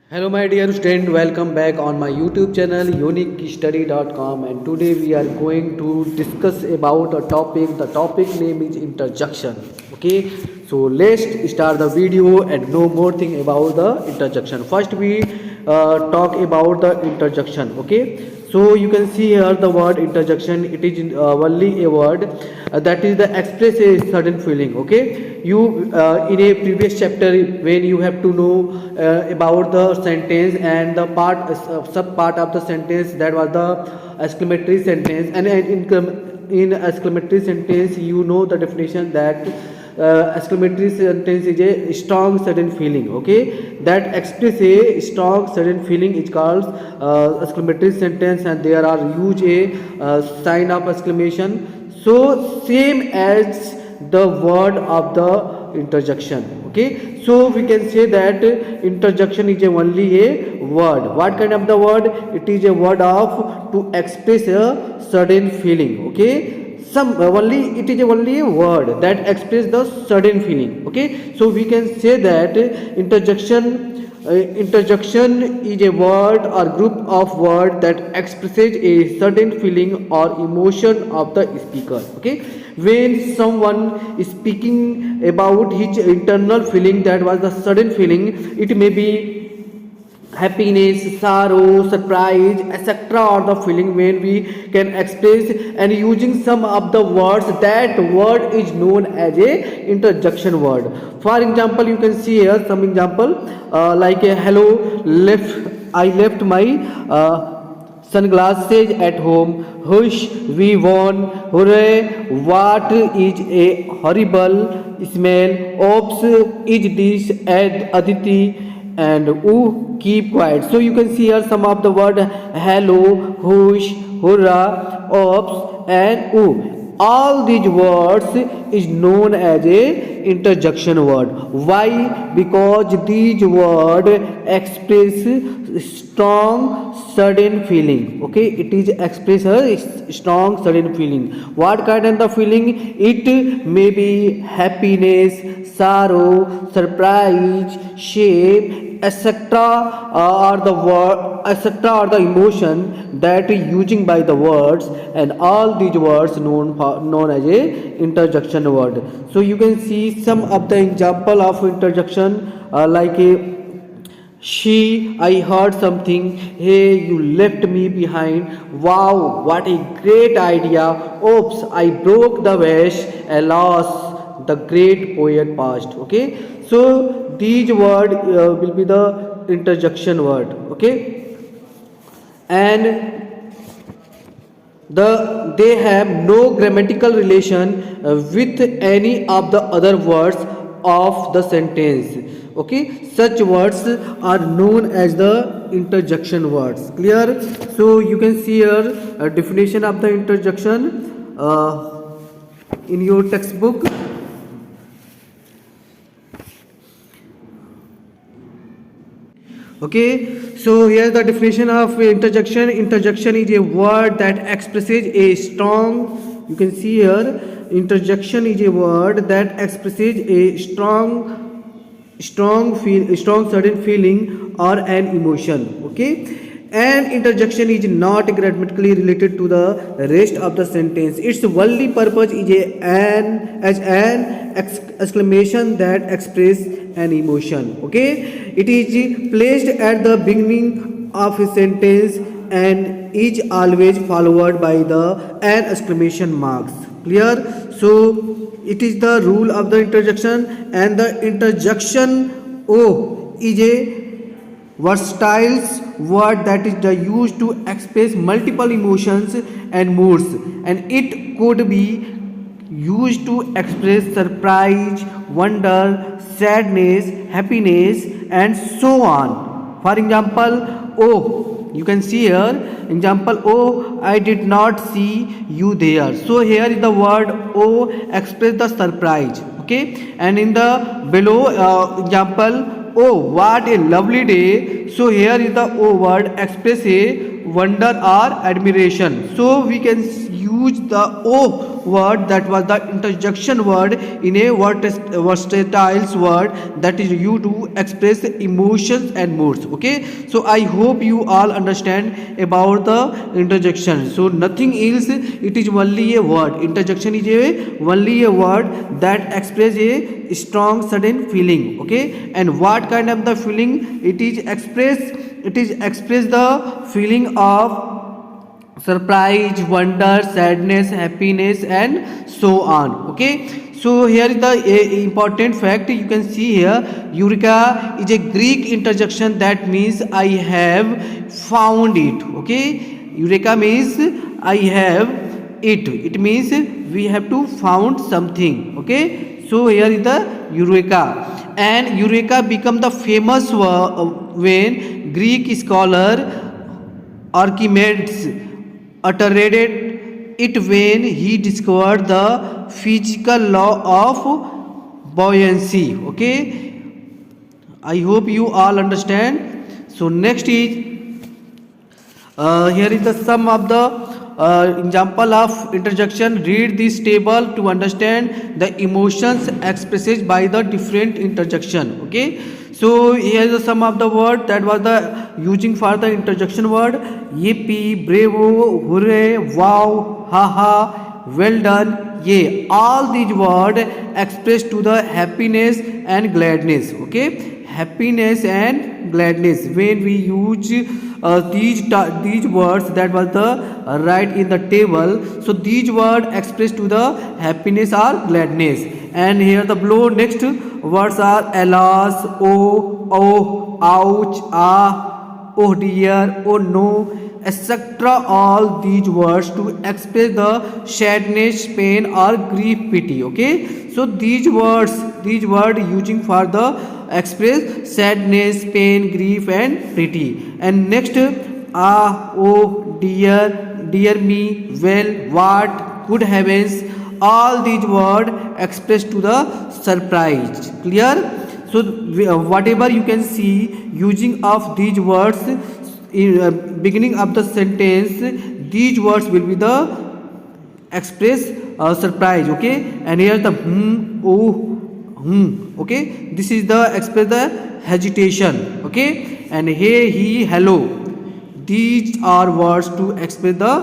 Hello my dear student, welcome back on my YouTube channel uniquestudy.com, and today we are going to discuss about a topic. The topic name is interjection. Okay, so let's start the video and know more thing about the interjection. First we talk about the interjection. Okay, so you can see here the word interjection. It is only a word that is the express a certain feeling. Okay, you in a previous chapter when you have to know about the sentence and the part sub part of the sentence, that was the exclamatory sentence, and in exclamatory sentence you know the definition that exclamatory sentence is a strong sudden feeling. Okay, that express a strong sudden feeling is called exclamatory sentence, and there are use a sign of exclamation, so same as the word of the interjection. Okay, so we can say that interjection is only a word. What kind of the word? It is a word of to express a certain feeling. Okay, some only it is only a word that express the certain feeling. Okay, so we can say that interjection is a word or group of words that expresses a certain feeling or emotion of the speaker. Okay, when someone is speaking about his internal feeling, that was the sudden feeling, it may be happiness, sorrow, surprise, etc., or the feeling when we can express and using some of the words, that word is known as a interjection word. For example, you can see here some example like hello, I left my sunglasses at home. Hush, we won. Hooray, what is a horrible smell. Oops, is this Aditi? And ooh, keep quiet. So you can see here some of the word hello, hush, hurrah, oops, and ooh. All these words is known as a interjection word. Why? Because these word express strong sudden feeling. Okay, it is express a strong sudden feeling. What kind of the feeling? It may be happiness, sorrow, surprise, shame, etc., or the word, etc., or the emotion that is using by the words, and all these words known as a interjection word. So you can see some of the example of interjection like a I heard something. Hey, you left me behind. Wow, what a great idea. Oops, I broke the vase. Alas, the great poet passed. Okay, so these word will be the interjection word. Okay, and they have no grammatical relation with any of the other words of the sentence. Okay, such words are known as the interjection words. Clear? So you can see here a definition of the interjection in your textbook. Okay, so here's the definition of interjection. Interjection is a word that expresses a strong, you can see here, interjection is a word that expresses a strong certain feeling or an emotion. Okay, and interjection is not grammatically related to the rest of the sentence. Its only purpose is an exclamation that express an emotion. Okay, it is placed at the beginning of a sentence and is always followed by an exclamation marks. Clear? So it is the rule of the interjection, and the interjection is a versatile word that is used to express multiple emotions and moods, and it could be used to express surprise, wonder, sadness, happiness, and so on. For example, you can see here example, I did not see you there. So here is the word express the surprise. Okay, and in the below example, what a lovely day. So here is the word express a wonder or admiration. So we can use use the O word, that was the interjection word in a versatile word, that is you to express emotions and moods. Okay, so I hope you all understand about the interjection. So nothing else, it is only a word. Interjection is only a word that express a strong sudden feeling. Okay, and what kind of the feeling it is express? It is express the feeling of surprise, wonder, sadness, happiness, and so on. Okay, so here is the important fact you can see here. Eureka is a Greek interjection, that means I have found it. Okay, Eureka means I have it. It means we have to found something. Okay, so here is the Eureka, and Eureka become the famous when Greek scholar Archimedes uttered it when he discovered the physical law of buoyancy. Okay, I hope you all understand. So next is here is the sum of the example of interjection. Read this table to understand the emotions expressed by the different interjection. Okay, so here is the sum of the word that was the using for the interjection word: yippee, bravo, hooray, wow, haha, well done, yay. All these words express to the happiness and gladness. Okay, happiness and gladness. When we use these words that was the right in the table, so these words express to the happiness or gladness. And here the below next words are alas, oh, ouch, ah, oh dear, oh no, etc. All these words to express the sadness, pain or grief, pity. Okay, so these words using for the express sadness, pain, grief and pity. And next ah, oh dear, dear me, well, what, good heavens, all these words express to the surprise. Clear? So whatever you can see using of these words in beginning of the sentence, these words will be the express surprise. Okay, and here the oh, okay, this is the express the hesitation. Okay, and hey, he, hello, these are words to express the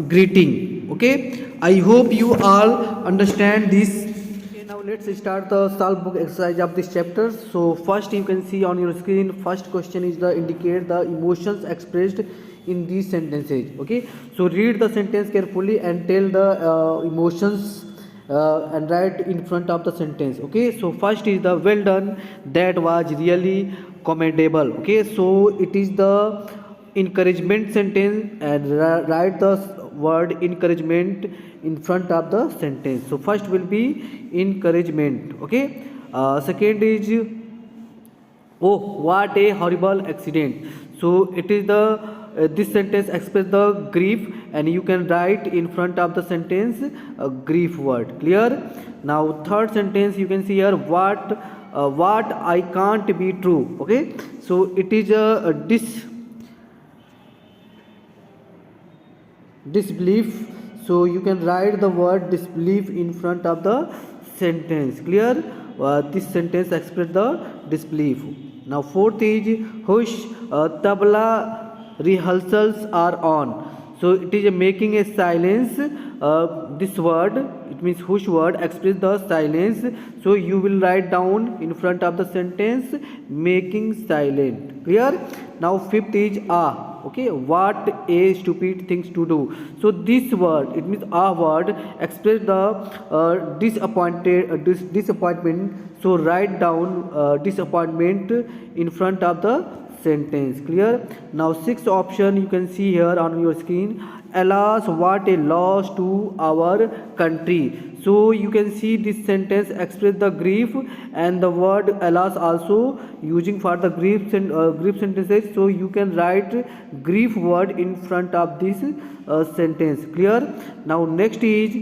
greeting. Okay, I hope you all understand this. Okay, now let's start the solve book exercise of this chapter. So first you can see on your screen, first question is the indicate the emotions expressed in these sentences. Okay, so read the sentence carefully and tell the emotions and write in front of the sentence. Okay, so first is the well done, that was really commendable. Okay, so it is the encouragement sentence, and write the word encouragement in front of the sentence. So first will be encouragement. Okay, second is oh, what a horrible accident. So it is the this sentence express the grief, and you can write in front of the sentence a grief word. Clear? Now third sentence you can see here, what I can't be true. Okay, so it is a disbelief, so you can write the word disbelief in front of the sentence. Clear? This sentence express the disbelief. Now fourth is hush, tabla rehearsals are on. So it is a making a silence. This word, it means hush word, express the silence. So you will write down in front of the sentence making silent. Clear? Now fifth is ah. Okay, what a stupid things to do. So this word, it means a word, express the disappointment. So write down disappointment in front of the sentence. Clear? Now sixth option you can see here on your screen, alas, what a loss to our country. So you can see this sentence express the grief, and the word alas also using for the grief sentences. So you can write grief word in front of this sentence. Clear? Now next is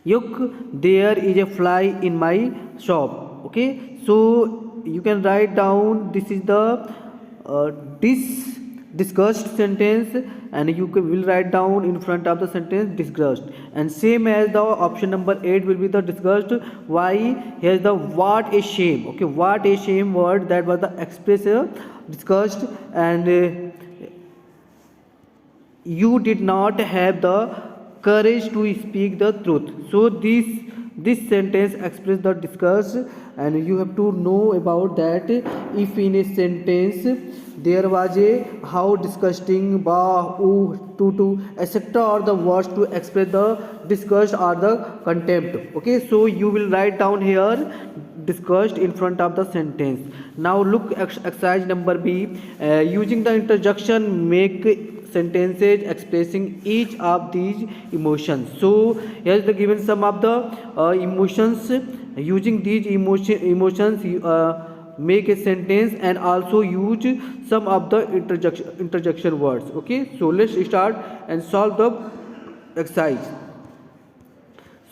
yuk, there is a fly in my shop. Okay, so you can write down this is the disgust sentence, and you will write down in front of the sentence disgust. And same as the option number 8 will be the disgust. Why? Here is the what a shame. Okay, what a shame word, that was the express disgust. And you did not have the courage to speak the truth. So this sentence expresses the disgust, and you have to know about that. If in a sentence there was a how disgusting, bah, ooh, to etc., or the words to express the disgust or the contempt. Okay, so you will write down here disgust in front of the sentence. Now look exercise number B. Using the interjection, make sentences expressing each of these emotions. So here is the given some of the emotions. Using these emotions, make a sentence and also use some of the interjection words. Okay, so let's start and solve the exercise.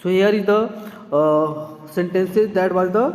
So here is the sentences, that was the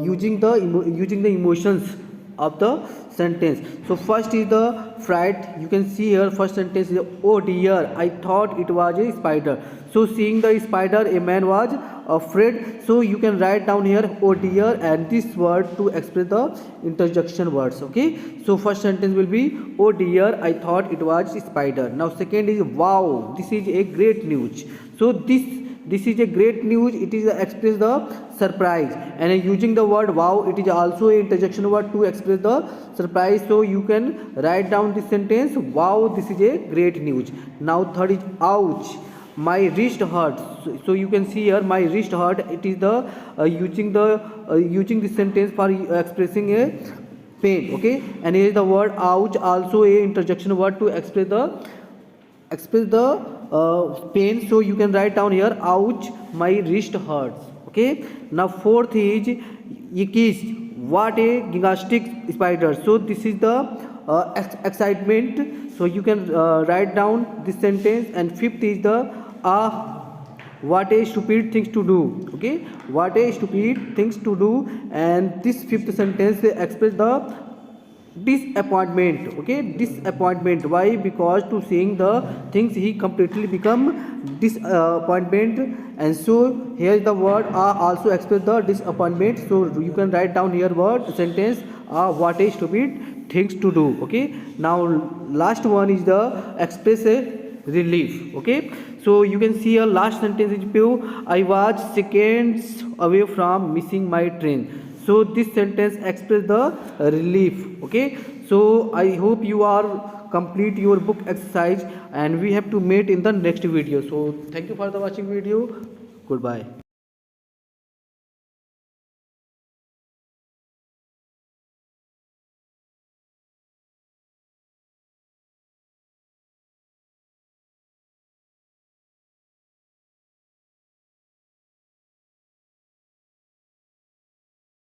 using the emotions of the sentence. So first is the fright. You can see here first sentence is, oh dear, I thought it was a spider. So seeing the spider, a man was afraid. So you can write down here oh dear and this word to express the interjection words. Okay, so first sentence will be oh dear, I thought it was a spider. Now second is wow, this is a great news. So this is a great news, it is express the surprise. And using the word wow, it is also a interjection word to express the surprise. So you can write down this sentence, wow, this is a great news. Now third is ouch, my wrist hurts. So you can see here my wrist hurt, it is the using this sentence for expressing a pain. Okay, and here is the word ouch, also a interjection word to express the pain. So you can write down here ouch, my wrist hurts. Okay, now fourth is yikes, what a gigantic spider. So this is the excitement. So you can write down this sentence. And fifth is the what a stupid things to do. Okay, what a stupid things to do. And this fifth sentence express the disappointment. Okay, disappointment. Why? Because to seeing the things he completely become disappointment. And so here the word also express the disappointment. So you can write down here word sentence what a stupid things to do. Okay, now last one is the express a relief. Okay, so you can see a last sentence is pure, I was seconds away from missing my train. So this sentence express the relief. Okay, so I hope you are complete your book exercise, and we have to meet in the next video. So thank you for the watching video. Goodbye.